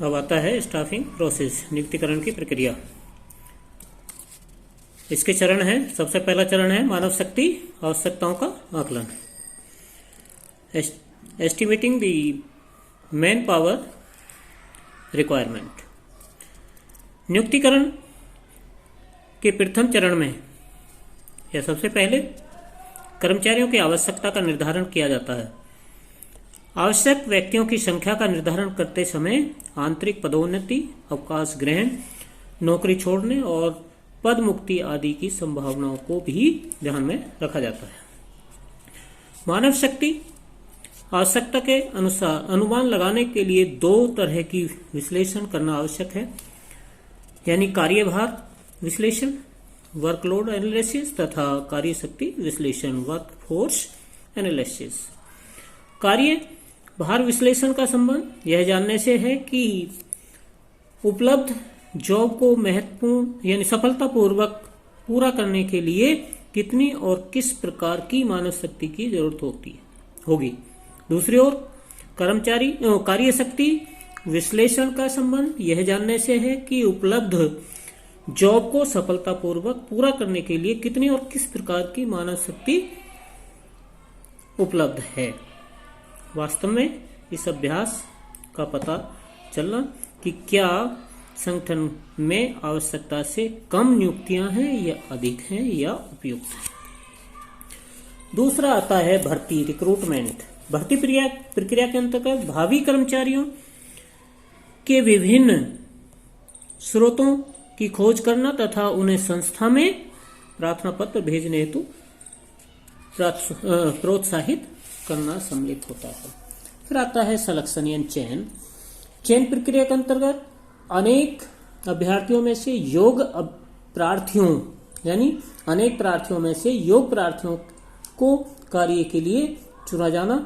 अब आता है स्टाफिंग प्रोसेस, नियुक्तिकरण की प्रक्रिया। इसके चरण हैं। सबसे पहला चरण है मानव शक्ति आवश्यकताओं का आकलन, estimating the manpower requirement. नियुक्तिकरण के प्रथम चरण में या सबसे पहले कर्मचारियों की आवश्यकता का निर्धारण किया जाता है। आवश्यक व्यक्तियों की संख्या का निर्धारण करते समय आंतरिक पदोन्नति, अवकाश ग्रहण, नौकरी छोड़ने और पद मुक्ति आदि की संभावनाओं को भी ध्यान में रखा जाता है। मानव शक्ति आवश्यकता के अनुसार अनुमान लगाने के लिए दो तरह की विश्लेषण करना आवश्यक है, यानी कार्यभार विश्लेषण वर्कलोड एनालिसिस तथा कार्य शक्ति विश्लेषण वर्कफोर्स एनालिसिस। कार्य भार विश्लेषण का संबंध यह जानने से है कि उपलब्ध जॉब को महत्वपूर्ण यानी सफलतापूर्वक पूरा करने के लिए कितनी और किस प्रकार की मानव शक्ति की जरूरत होगी। दूसरी ओर कार्य शक्ति विश्लेषण का संबंध यह जानने से है कि उपलब्ध जॉब को सफलतापूर्वक पूरा करने के लिए कितनी और किस प्रकार की मानव शक्ति उपलब्ध है। वास्तव में इस अभ्यास का पता चलना कि क्या संगठन में आवश्यकता से कम नियुक्तियां हैं या अधिक हैं या उपयुक्त हैं। दूसरा आता है भर्ती रिक्रूटमेंट। भर्ती प्रक्रिया के अंतर्गत भावी कर्मचारियों के विभिन्न स्रोतों की खोज करना तथा उन्हें संस्था में प्रार्थना पत्र भेजने हेतु प्रोत्साहित करना सम्मिलित होता है। फिर आता है सिलेक्शन यानी चयन प्रक्रिया के अंतर्गत अनेक अभ्यर्थियों में से योग्य प्रार्थियों को कार्य के लिए चुना जाना,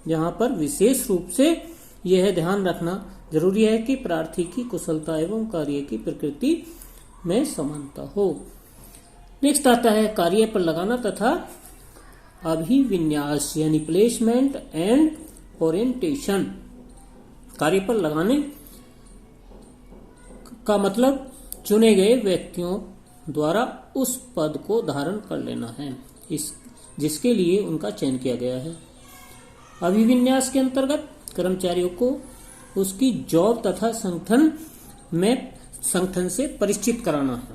जहां पर विशेष रूप से यह ध्यान रखना जरूरी है कि प्रार्थी की कुशलता एवं कार्य की प्रकृति में समानता हो। नेक्स्ट आता है कार्य पर लगाना तथा अभिविन्यास यानी प्लेसमेंट एंड ओरिएंटेशन। कार्य पर लगाने का मतलब चुने गए व्यक्तियों द्वारा उस पद को धारण कर लेना है जिसके लिए उनका चयन किया गया है। अभिविन्यास के अंतर्गत कर्मचारियों को उसकी जॉब तथा संगठन से परिचित कराना है।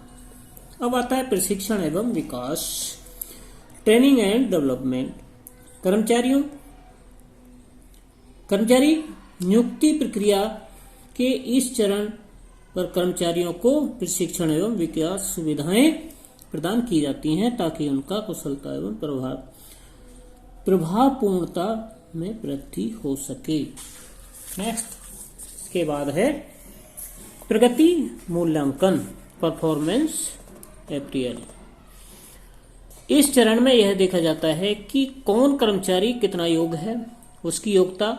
अब आता है प्रशिक्षण एवं विकास, ट्रेनिंग एंड डेवलपमेंट। कर्मचारी नियुक्ति प्रक्रिया के इस चरण पर कर्मचारियों को प्रशिक्षण एवं विकास सुविधाएं प्रदान की जाती हैं ताकि उनका कुशलता एवं प्रभावपूर्णता में वृद्धि हो सके। नेक्स्ट इसके बाद है प्रगति मूल्यांकन, परफॉर्मेंस अप्रेजल। इस चरण में यह देखा जाता है कि कौन कर्मचारी कितना योग्य है। उसकी योग्यता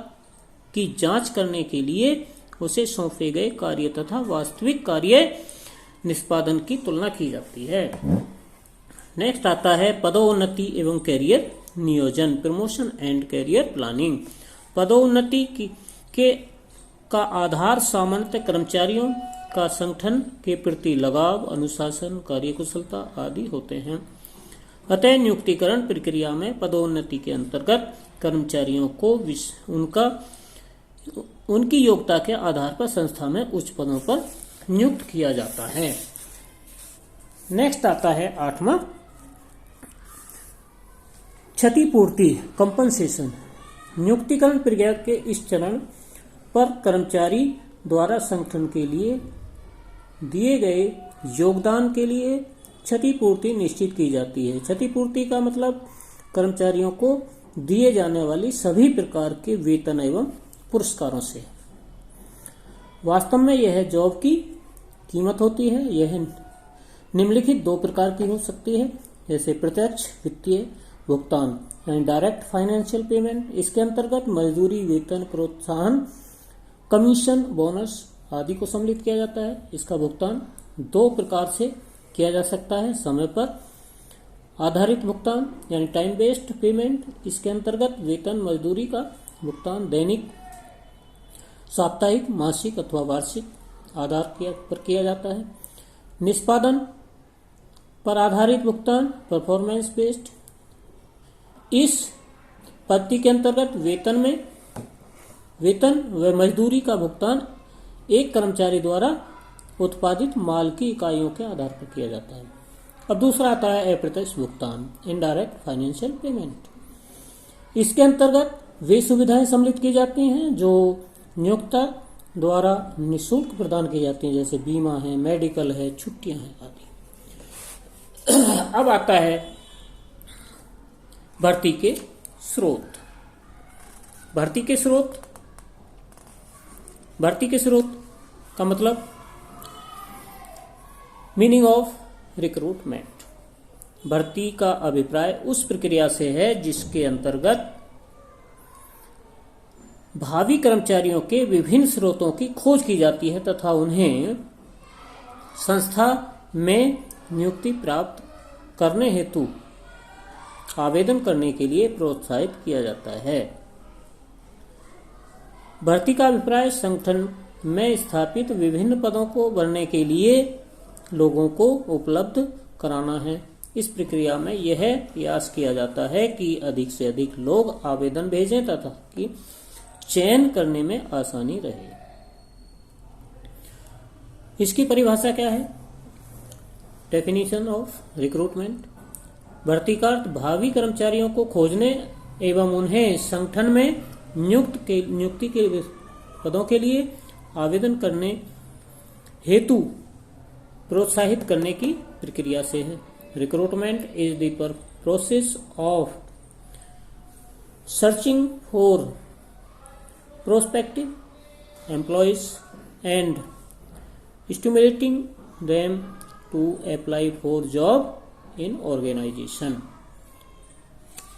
की जांच करने के लिए उसे सौंपे गए कार्य तथा वास्तविक कार्य निष्पादन की तुलना की जाती है। नेक्स्ट आता है पदोन्नति एवं कैरियर नियोजन, प्रमोशन एंड कैरियर प्लानिंग। पदोन्नति का आधार सामान्यतः कर्मचारियों का संगठन के प्रति लगाव, अनुशासन, कार्यकुशलता आदि होते हैं। अतः नियुक्तिकरण प्रक्रिया में पदोन्नति के अंतर्गत कर्मचारियों को उनकी योग्यता के आधार पर संस्था में उच्च पदों पर नियुक्त किया जाता है। नेक्स्ट आता है 8वां क्षतिपूर्ति, कंपनसेशन। नियुक्तिकरण प्रक्रिया के इस चरण पर कर्मचारी द्वारा संगठन के लिए दिए गए योगदान के लिए क्षतिपूर्ति निश्चित की जाती है। क्षतिपूर्ति का मतलब कर्मचारियों को दिए जाने वाली सभी प्रकार के वेतन एवं पुरस्कारों से। वास्तव में यह जॉब की कीमत होती है। यह निम्नलिखित दो प्रकार की हो सकती है, जैसे प्रत्यक्ष वित्तीय भुगतान यानी डायरेक्ट फाइनेंशियल पेमेंट। इसके अंतर्गत मजदूरी, वेतन, प्रोत्साहन, कमीशन, बोनस आदि को सम्मिलित किया जाता है। इसका भुगतान दो प्रकार से किया जा सकता है, समय पर आधारित भुगतान यानी टाइम बेस्ड पेमेंट। इसके अंतर्गत वेतन, मजदूरी का भुगतान दैनिक साप्ताहिक, मासिक अथवा वार्षिक आधार पर किया जाता है। निष्पादन पर आधारित भुगतान, परफॉर्मेंस बेस्ड। इस पद्धति के अंतर्गत वेतन व मजदूरी का भुगतान एक कर्मचारी द्वारा उत्पादित माल की इकाइयों के आधार पर किया जाता है। अब दूसरा आता है अप्रत्यक्ष भुगतान, इनडायरेक्ट फाइनेंशियल पेमेंट। इसके अंतर्गत वे सुविधाएं सम्मिलित की जाती हैं जो नियोक्ता द्वारा निःशुल्क प्रदान की जाती हैं, जैसे बीमा है, मेडिकल है, छुट्टियां हैं आदि। अब आता है भर्ती के स्रोत। भर्ती के स्रोत का मतलब मीनिंग ऑफ रिक्रूटमेंट। भर्ती का अभिप्राय उस प्रक्रिया से है जिसके अंतर्गत भावी कर्मचारियों के विभिन्न स्रोतों की खोज की जाती है तथा उन्हें संस्था में नियुक्ति प्राप्त करने हेतु आवेदन करने के लिए प्रोत्साहित किया जाता है। भर्ती का अभिप्राय संगठन में स्थापित विभिन्न पदों को भरने के लिए लोगों को उपलब्ध कराना है। इस प्रक्रिया में यह प्रयास किया जाता है कि अधिक से अधिक लोग आवेदन भेजें तथा कि चयन करने में आसानी रहे। इसकी परिभाषा क्या है? Definition of recruitment. भर्ती का अर्थ भावी कर्मचारियों को खोजने एवं उन्हें संगठन में नियुक्ति के पदों के लिए आवेदन करने हेतु प्रोत्साहित करने की प्रक्रिया से है। Recruitment is the process of searching for prospective employees and stimulating them to apply for job in organization।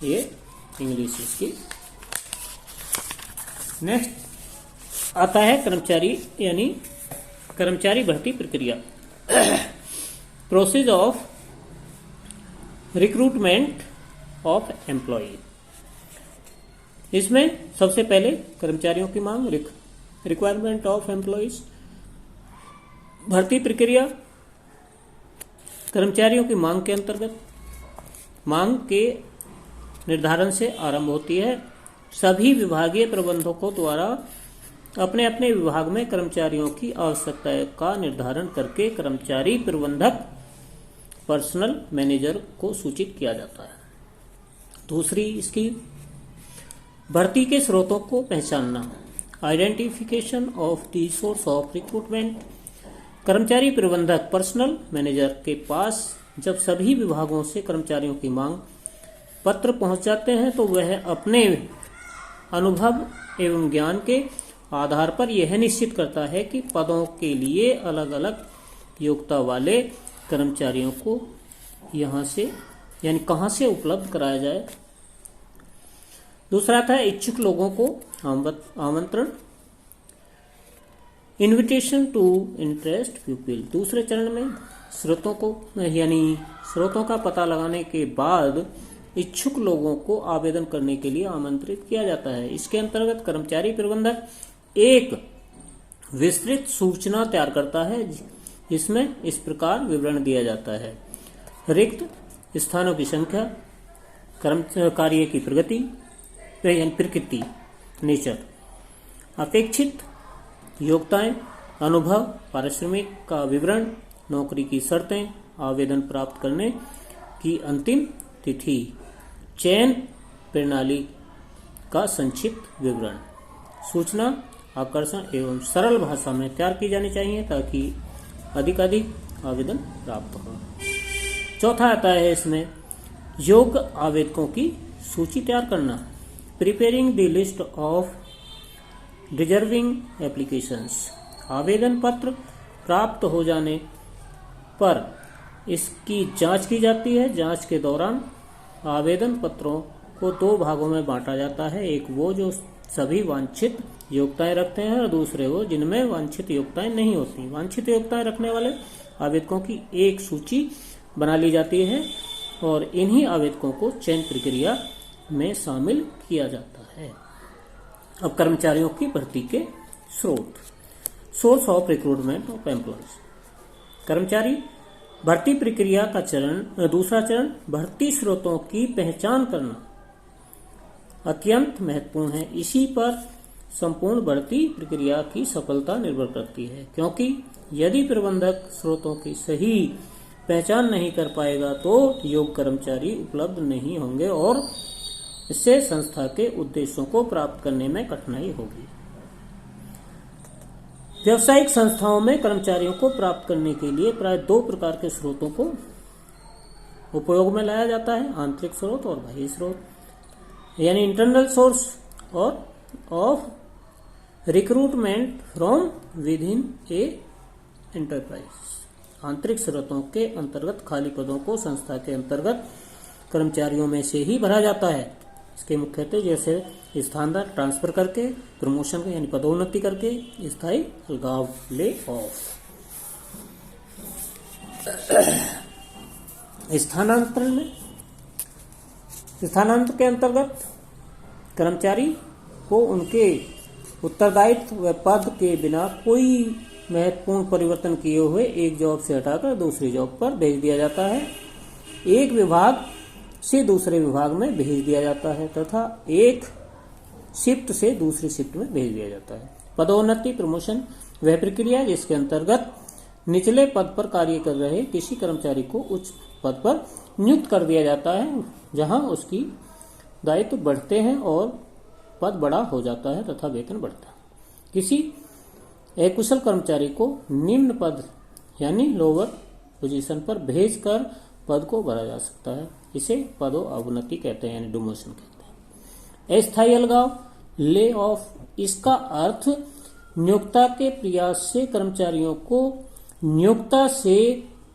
ये इंग्लिश इसकी। नेक्स्ट आता है कर्मचारी यानी कर्मचारी भर्ती प्रक्रिया। Process of recruitment of employ. इसमें सबसे पहले कर्मचारियों की मांग, रिक्वायरमेंट ऑफ एम्प्लॉइज। भर्ती प्रक्रिया कर्मचारियों की मांग के अंतर्गत मांग के निर्धारण से आरंभ होती है। सभी विभागीय प्रबंधकों द्वारा अपने अपने विभाग में कर्मचारियों की आवश्यकता का निर्धारण करके कर्मचारी प्रबंधक पर्सनल मैनेजर को सूचित किया जाता है। दूसरी इसकी भर्ती के स्रोतों को पहचानना, identification of the source of recruitment. कर्मचारी प्रबंधक पर्सनल मैनेजर के पास जब सभी विभागों से कर्मचारियों की मांग पत्र पहुंच जाते हैं तो वह अपने अनुभव एवं ज्ञान के आधार पर यह निश्चित करता है कि पदों के लिए अलग अलग योग्यता वाले कर्मचारियों को यहाँ से यानी कहाँ से उपलब्ध कराया जाए। दूसरा था इच्छुक लोगों को आमंत्रण, इनविटेशन टू इंटरेस्ट पीपल। दूसरे चरण में स्रोतों का पता लगाने के बाद इच्छुक लोगों को आवेदन करने के लिए आमंत्रित किया जाता है। इसके अंतर्गत कर्मचारी प्रबंधक एक विस्तृत सूचना तैयार करता है जिसमें इस प्रकार विवरण दिया जाता है: रिक्त स्थानों की संख्या, कार्य की प्रकृति नेचर, अपेक्षित योग्यताएं, अनुभव, पारिश्रमिक का विवरण, नौकरी की शर्तें, आवेदन प्राप्त करने की अंतिम तिथि, चयन प्रणाली का संक्षिप्त विवरण। सूचना आकर्षण एवं सरल भाषा में तैयार की जानी चाहिए ताकि अधिक आवेदन प्राप्त हो। चौथा आता है इसमें योग्य आवेदकों की सूची तैयार करना, preparing the list of deserving applications. आवेदन पत्र प्राप्त हो जाने पर इसकी जांच की जाती है। जांच के दौरान आवेदन पत्रों को दो भागों में बांटा जाता है, एक वो जो सभी वांछित योग्यताएं रखते हैं और दूसरे वो जिनमें वांछित योग्यताएं नहीं होती। वांछित योग्यताएं रखने वाले आवेदकों की एक सूची बना ली जाती है और इन्हीं आवेदकों को चयन प्रक्रिया में शामिल किया जाता है। अब कर्मचारियों की भर्ती के स्रोत, source of recruitment of employees. कर्मचारी भर्ती प्रक्रिया का दूसरा चरण भर्ती स्रोतों की पहचान करना अत्यंत महत्वपूर्ण है। इसी पर संपूर्ण भर्ती प्रक्रिया की सफलता निर्भर करती है, क्योंकि यदि प्रबंधक स्रोतों की सही पहचान नहीं कर पाएगा तो योग्य कर्मचारी उपलब्ध नहीं होंगे और इससे संस्था के उद्देश्यों को प्राप्त करने में कठिनाई होगी। व्यावसायिक संस्थाओं में कर्मचारियों को प्राप्त करने के लिए प्राय 2 प्रकार के स्रोतों को उपयोग में लाया जाता है, आंतरिक स्रोत और बाह्य स्रोत, यानी इंटरनल सोर्स और of recruitment from with in A enterprise. आंतरिक स्रोतों के अंतर्गत खाली पदों को संस्था के अंतर्गत कर्मचारियों में से ही भरा जाता है। इसके मुख्यतः जैसे स्थानांतरण ट्रांसफर करके, प्रमोशन यानी पदोन्नति करके, स्थायी अलगाव ले ऑफ। स्थानांतरण के अंतर्गत कर्मचारी को उनके उत्तरदायित्व व पद के बिना कोई महत्वपूर्ण परिवर्तन किए हुए एक जॉब से हटाकर दूसरी जॉब पर भेज दिया जाता है, एक विभाग से दूसरे विभाग में भेज दिया जाता है तथा एक शिफ्ट से दूसरी शिफ्ट में भेज दिया जाता है। पदोन्नति प्रमोशन वह प्रक्रिया जिसके अंतर्गत निचले पद पर कार्य कर रहे किसी कर्मचारी को उच्च पद पर नियुक्त कर दिया जाता है, जहां उसकी दायित्व बढ़ते हैं और पद बड़ा हो जाता है तथा वेतन बढ़ता है। किसी अकुशल कर्मचारी को निम्न पद यानी लोअर पोजीशन पर भेजकर पद को भरा जा सकता है। इसे पदों अवनति कहते हैं, यानी डिमोशन कहते हैं। अस्थायी अलगाव ले ऑफ, इसका अर्थ नियोक्ता के प्रयास से कर्मचारियों को नियोक्ता से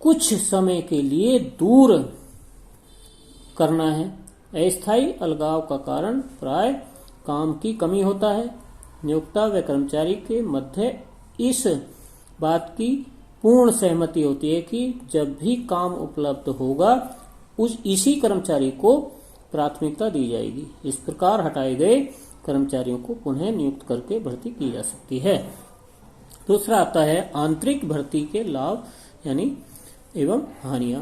कुछ समय के लिए दूर करना है। अस्थायी अलगाव का कारण प्राय काम की कमी होता है। नियोक्ता व कर्मचारी के मध्य इस बात की पूर्ण सहमति होती है कि जब भी काम उपलब्ध होगा इसी कर्मचारी को प्राथमिकता दी जाएगी। इस प्रकार हटाए गए कर्मचारियों को पुनः नियुक्त करके भर्ती की जा सकती है। दूसरा आता है आंतरिक भर्ती के लाभ यानी एवं हानियां।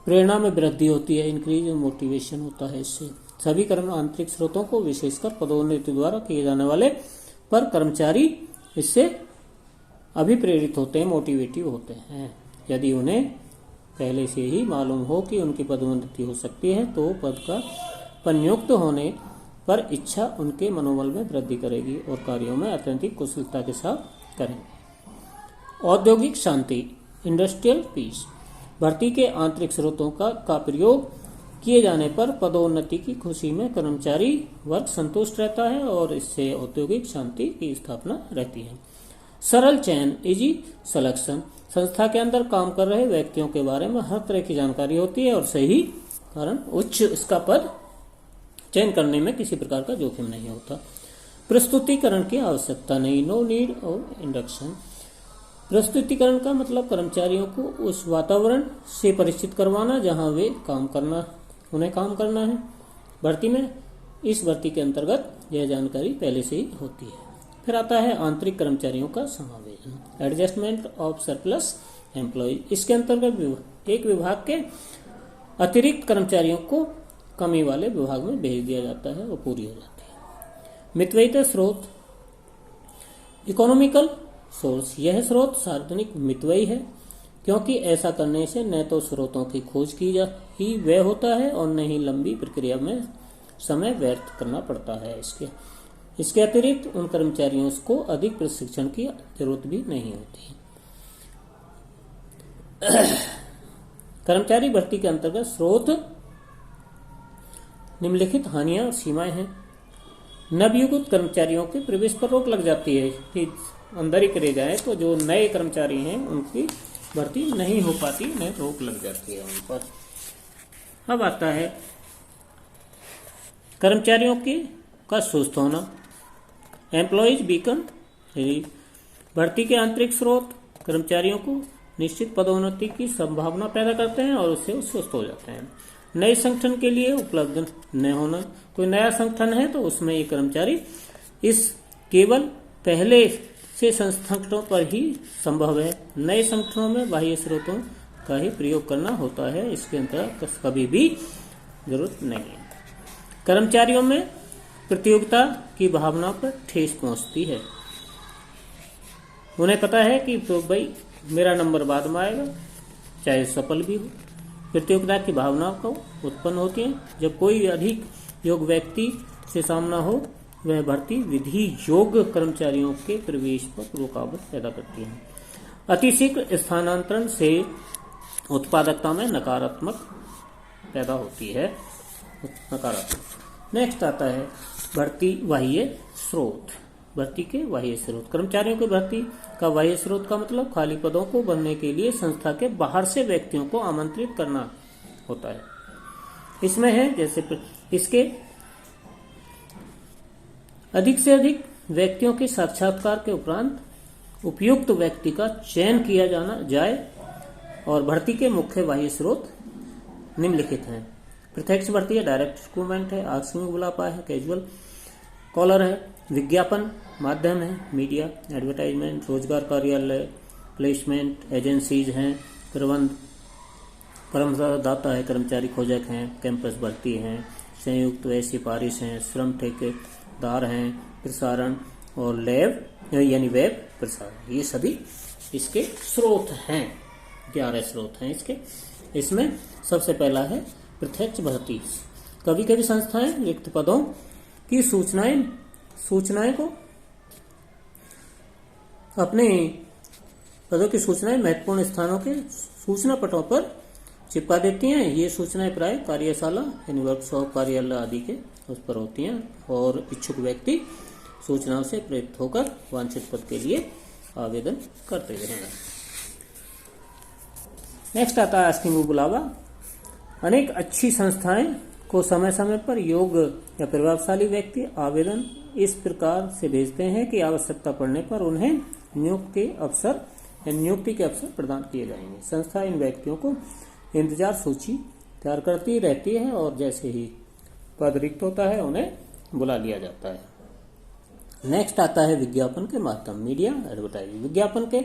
प्रेरणा में वृद्धि होती है, इंक्रीज मोटिवेशन होता है। इससे सभी आंतरिक स्रोतों को विशेषकर पदोन्नति द्वारा किए जाने वाले पर कर्मचारी इससे अभिप्रेरित होते हैं, मोटिवेटिव होते हैं। यदि उन्हें पहले से ही मालूम हो कि उनकी पदोन्नति हो सकती है तो पद पर नियुक्त होने पर इच्छा उनके मनोबल में वृद्धि करेगी और कार्यों में अत्यंत कुशलता के साथ करेंगे। औद्योगिक शांति, इंडस्ट्रियल पीस। भर्ती के आंतरिक स्रोतों का प्रयोग किए जाने पर पदोन्नति की खुशी में कर्मचारी वर्ग संतुष्ट रहता है और इससे औद्योगिक शांति की स्थापना रहती है। सरल चयन, इजी सिलेक्शन। संस्था के अंदर काम कर रहे व्यक्तियों के बारे में हर तरह की जानकारी होती है और सही कारण उच्च इसका पद चयन करने में किसी प्रकार का जोखिम नहीं होता। प्रस्तुतिकरण की आवश्यकता नहीं, नो नीड ऑफ इंडक्शन। प्रस्तुतिकरण का मतलब कर्मचारियों को उस वातावरण से परिचित करवाना जहां उन्हें काम करना है। भर्ती में इस भर्ती के अंतर्गत यह जानकारी पहले से ही होती है। फिर आता है आंतरिक कर्मचारियों का समावेशन, एडजस्टमेंट ऑफ सरप्लस एम्प्लॉय। इसके अंतर्गत एक विभाग के अतिरिक्त कर्मचारियों को कमी वाले विभाग में भेज दिया जाता है और पूरी हो जाती है। मितव्ययिता स्रोत, इकोनॉमिकल सोर्स। यह स्रोत सार्वजनिक मितव्ययी है क्योंकि ऐसा करने से न तो स्रोतों की खोज की जा ही व्यय होता है और न ही लंबी प्रक्रिया में समय व्यर्थ करना पड़ता है। इसके अतिरिक्त उन कर्मचारियों को अधिक प्रशिक्षण की जरूरत भी नहीं होती। कर्मचारी भर्ती के अंतर्गत स्रोत निम्नलिखित हानियां और सीमाएं हैं। नवयुक्त कर्मचारियों के प्रवेश पर रोक लग जाती है कि अंदर ही करे जाए तो जो नए कर्मचारी हैं उनकी भर्ती नहीं हो पाती, उन्हें रोक लग जाती है उन पर। अब आता है कर्मचारियों का सुस्त होना, एम्प्लॉयज बीकन। भर्ती के आंतरिक स्रोत कर्मचारियों को निश्चित पदोन्नति की संभावना पैदा करते हैं और उससे सुस्त हो जाते हैं। नए संगठन के लिए उपलब्ध न होना, कोई नया संगठन है तो उसमें ये कर्मचारी इस केवल पहले से संगठनों पर ही संभव है। नए संगठनों में बाह्य स्रोतों का ही प्रयोग करना होता है, इसके अंतर्गत कभी भी जरूरत नहीं है। कर्मचारियों में प्रतियोगिता की भावना पर ठेस पहुंचती है। उन्हें पता है कि तो भाई मेरा नंबर बाद में आएगा, चाहे सफल भी हो। प्रतियोगिता की भावना को उत्पन्न होती है जब कोई अधिक योग्य व्यक्ति से सामना हो। वह भर्ती विधि योग्य कर्मचारियों के प्रवेश पर रुकावट पैदा करती है। अतिशीघ्र स्थानांतरण से उत्पादकता में नकारात्मक पैदा होती है। नकारात्मक। नेक्स्ट आता है भर्ती बाह्य स्रोत। भर्ती के बाह्य स्रोत। कर्मचारियों की भर्ती का बाह्य स्रोत का मतलब खाली पदों को भरने के लिए संस्था के बाहर से व्यक्तियों को आमंत्रित करना होता है। इसमें है जैसे इसके अधिक से अधिक व्यक्तियों के साक्षात्कार के उपरांत उपयुक्त व्यक्ति का चयन किया जाना जाए। और भर्ती के मुख्य बाह्य स्रोत निम्नलिखित हैं। प्रत्यक्ष भर्ती है, डायरेक्ट रिक्रूटमेंट है, आकस्मिक बुलावा है, कैजुअल कॉलर है, विज्ञापन माध्यम है, मीडिया, एडवर्टाइजमेंट, रोजगार कार्यालय, प्लेसमेंट एजेंसीज हैं, परामर्शदाता है, कर्मचारी खोजक हैं, कैंपस भर्ती हैं, संयुक्त व सिफारिश हैं, श्रम ठेकेदार हैं, प्रसारण और लैब यानी वेब प्रसारण। ये सभी इसके स्रोत हैं। 11 स्रोत हैं इसके। इसमें सबसे पहला है प्रत्यक्ष भर्ती। कभी कभी संस्थाएं रिक्त पदों की सूचनाएं को अपने पदों की सूचनाएं महत्वपूर्ण स्थानों के सूचना पटों पर चिपका देती हैं। ये सूचनाएं प्राय कार्यशाला यानी वर्कशॉप, कार्यालय आदि के उस पर होती हैं और इच्छुक व्यक्ति सूचनाओं से प्रेरित होकर वांछित पद के लिए आवेदन करते रहेंगे। नेक्स्ट आता है आस्किंग बुलावा। अनेक अच्छी संस्थाएं को समय समय पर योग्य या प्रभावशाली व्यक्ति आवेदन इस प्रकार से भेजते हैं कि आवश्यकता पड़ने पर उन्हें नियुक्ति के अवसर प्रदान किए जाएंगे। संस्था इन व्यक्तियों को इंतजार सूची तैयार करती रहती है और जैसे ही पद रिक्त होता है उन्हें बुला लिया जाता है। नेक्स्ट आता है विज्ञापन के माध्यम, मीडिया एडवर्टाइजिंग। विज्ञापन के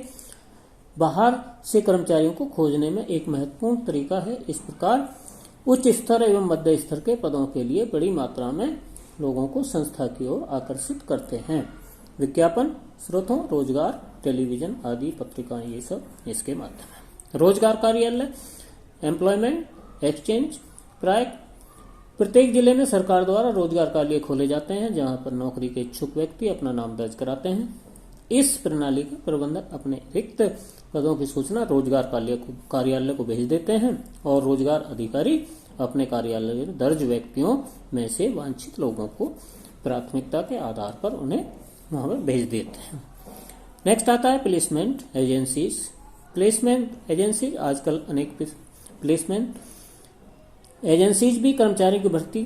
बाहर से कर्मचारियों को खोजने में एक महत्वपूर्ण तरीका है। इस प्रकार उच्च स्तर एवं मध्य स्तर के पदों के लिए बड़ी मात्रा में लोगों को संस्था की ओर आकर्षित करते हैं। विज्ञापन स्रोतों रोजगार, टेलीविजन आदि पत्रिकाएं, ये सब इसके माध्यम है। रोजगार कार्यालय, एम्प्लॉयमेंट एक्सचेंज। प्राय प्रत्येक जिले में सरकार द्वारा रोजगार कार्यालय खोले जाते हैं जहां पर नौकरी के इच्छुक व्यक्ति अपना नाम दर्ज कराते हैं। इस प्रणाली के प्रबंधक अपने रिक्त पदों की सूचना रोजगार कार्यालय को भेज देते हैं और रोजगार अधिकारी अपने कार्यालय में दर्ज व्यक्तियों में से वांछित लोगों को प्राथमिकता के आधार पर उन्हें वहां पर भेज देते हैं। नेक्स्ट आता है प्लेसमेंट एजेंसीज। प्लेसमेंट एजेंसीज आजकल अनेक प्लेसमेंट एजेंसीज भी कर्मचारी की भर्ती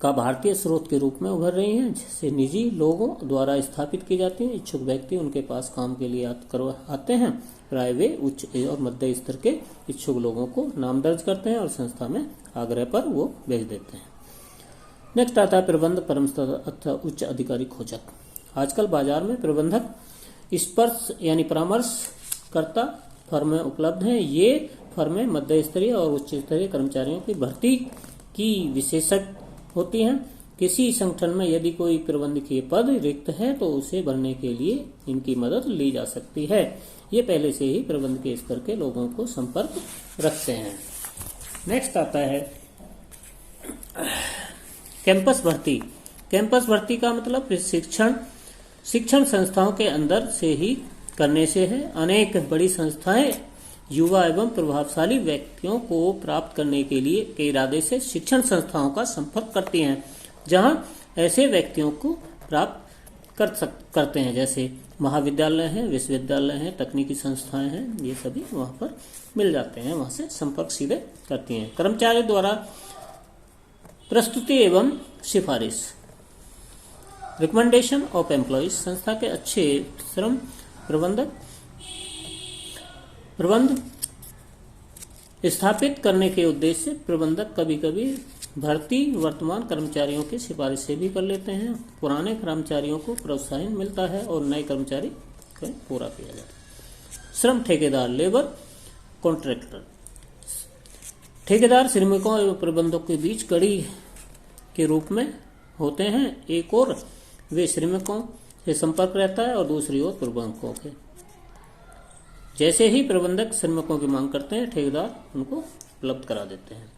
का भारतीय स्रोत के रूप में उभर रही हैं, जिससे निजी लोगों द्वारा स्थापित की जाती हैं। इच्छुक व्यक्ति उनके पास काम के लिए आते हैं। प्राय वे उच्च और मध्य स्तर के इच्छुक लोगों को नाम दर्ज करते हैं और संस्था में आग्रह पर वो भेज देते हैं। नेक्स्ट आता है प्रबंध अथवा उच्च अधिकारी खोजक। आजकल बाजार में प्रबंधक स्पर्श यानी परामर्शकर्ता फर्में उपलब्ध हैं। ये फर्में मध्य स्तरीय और उच्च स्तरीय कर्मचारियों की भर्ती की विशेषज्ञ होती हैं। किसी संगठन में यदि कोई प्रबंधकीय पद रिक्त है तो उसे भरने के लिए इनकी मदद ली जा सकती है। ये पहले से ही प्रबंधकीय स्तर के लोगों को संपर्क रखते हैं। नेक्स्ट आता है कैंपस भर्ती। कैंपस भर्ती का मतलब शिक्षण संस्थाओं के अंदर से ही करने से है। अनेक बड़ी संस्थाएं युवा एवं प्रभावशाली व्यक्तियों को प्राप्त करने के लिए के इरादे से शिक्षण संस्थाओं का संपर्क करती हैं, जहां ऐसे व्यक्तियों को प्राप्त करते हैं। जैसे महाविद्यालय हैं, विश्वविद्यालय हैं, तकनीकी संस्थाएं हैं, ये सभी वहां पर मिल जाते हैं, वहां से संपर्क सीधे करती हैं। कर्मचारी द्वारा प्रस्तुति एवं सिफारिश, रिकमेंडेशन ऑफ एम्प्लॉयज। संस्था के अच्छे श्रम प्रबंध स्थापित करने के उद्देश्य से प्रबंधक कभी कभी भर्ती वर्तमान कर्मचारियों की सिफारिश से भी कर लेते हैं। पुराने कर्मचारियों को प्रोत्साहन मिलता है और नए कर्मचारी को पूरा किया जाता है। श्रम ठेकेदार, लेबर कॉन्ट्रैक्टर। ठेकेदार श्रमिकों एवं प्रबंधकों के बीच कड़ी के रूप में होते हैं। एक ओर वे श्रमिकों से संपर्क रहता है और दूसरी ओर प्रबंधकों के। जैसे ही प्रबंधक श्रमिकों की मांग करते हैं, ठेकेदार उनको उपलब्ध करा देते हैं।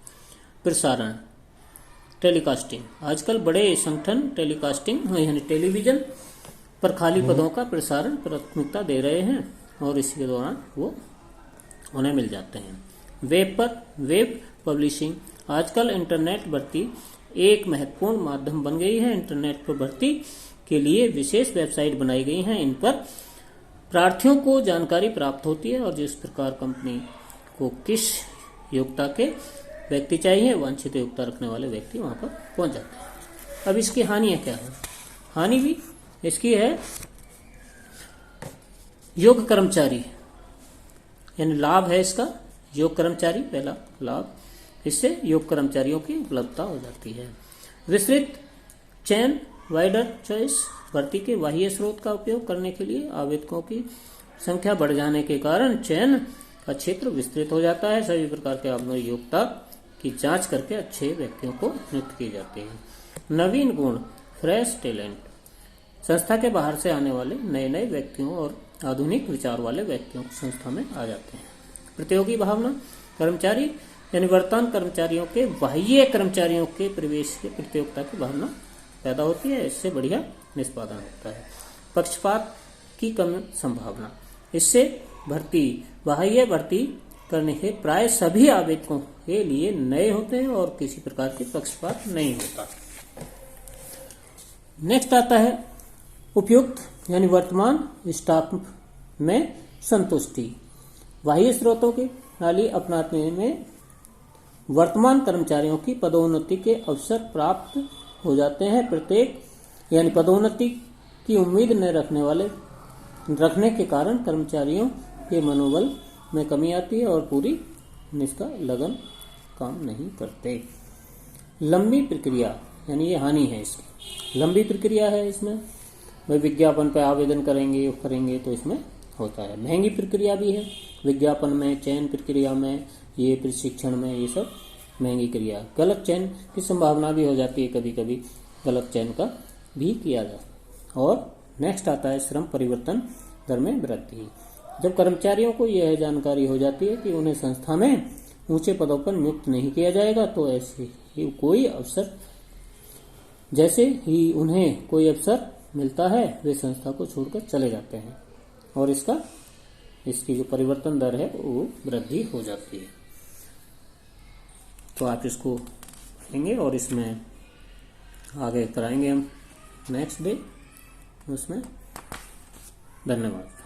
प्रसारण, टेलीकास्टिंग। आजकल बड़े संगठन टेलीकास्टिंग यानी टेलीविजन पर खाली पदों का प्रसारण प्राथमिकता दे रहे हैं और इसके दौरान वो उन्हें मिल जाते हैं। Web publishing. आजकल इंटरनेट भर्ती एक महत्वपूर्ण माध्यम बन गई है। इंटरनेट पर भर्ती के लिए विशेष वेबसाइट बनाई गई हैं। इन पर प्रार्थियों को जानकारी प्राप्त होती है और जिस प्रकार कंपनी को किस योग्यता के व्यक्ति चाहिए, वांछित योग्यता रखने वाले व्यक्ति वहां पर पहुंच जाते हैं। अब इसकी हानियां क्या है? हानि भी इसकी है योग्य कर्मचारी, यानी लाभ है इसका योग्य कर्मचारी। पहला लाभ, इससे योग्य कर्मचारियों की उपलब्धता हो जाती है। विस्तृत चयन, वाइडर चॉइस। भर्ती के बाह्य स्रोत का उपयोग करने के लिए आवेदकों की संख्या बढ़ जाने के कारण चयन का क्षेत्र विस्तृत हो जाता है। सभी प्रकार के आवेदन योग्यता की जांच करके अच्छे व्यक्तियों को नियुक्त किए जाते हैं। नवीन गुण, फ्रेश टैलेंट। संस्था के बाहर से आने वाले नए नए व्यक्तियों और आधुनिक विचार वाले व्यक्तियों संस्था में आ जाते हैं। प्रतियोगी भावना, कर्मचारी यानी वर्तमान कर्मचारियों के बाह्य कर्मचारियों के प्रवेश की प्रतियोगिता की भावना पैदा होती है। इससे बढ़िया निष्पादन होता है। पक्षपात की कम संभावना। इससे बाह्य भर्ती करने के प्राय सभी आवेदकों के लिए नए होते हैं और किसी प्रकार की पक्षपात नहीं होता। नेक्स्ट आता है उपयुक्त यानी वर्तमान स्टाफ में संतुष्टि। बाह्य स्रोतों की प्रणाली अपनाने में वर्तमान कर्मचारियों की पदोन्नति के अवसर प्राप्त हो जाते हैं। प्रत्येक यानी पदोन्नति की उम्मीद न रखने के कारण कर्मचारियों के मनोबल में कमी आती है और पूरी निष्ठा लगन काम नहीं करते। लंबी प्रक्रिया यानी ये हानि है इसकी। लंबी प्रक्रिया है इसमें, भाई विज्ञापन पे आवेदन करेंगे तो इसमें होता है। महंगी प्रक्रिया भी है, विज्ञापन में, चयन प्रक्रिया में, ये प्रशिक्षण में, ये सब महंगी क्रिया। गलत चयन की संभावना भी हो जाती है, कभी कभी गलत चयन का भी किया जाता। और नेक्स्ट आता है श्रम परिवर्तन दर में वृद्धि। जब कर्मचारियों को यह जानकारी हो जाती है कि उन्हें संस्था में ऊंचे पदों पर नियुक्त नहीं किया जाएगा तो जैसे ही उन्हें कोई अवसर मिलता है वे संस्था को छोड़कर चले जाते हैं और इसकी जो परिवर्तन दर है वो वृद्धि हो जाती है। तो आप इसको लेंगे और इसमें आगे कराएंगे हम नेक्स्ट डे उसमें। धन्यवाद।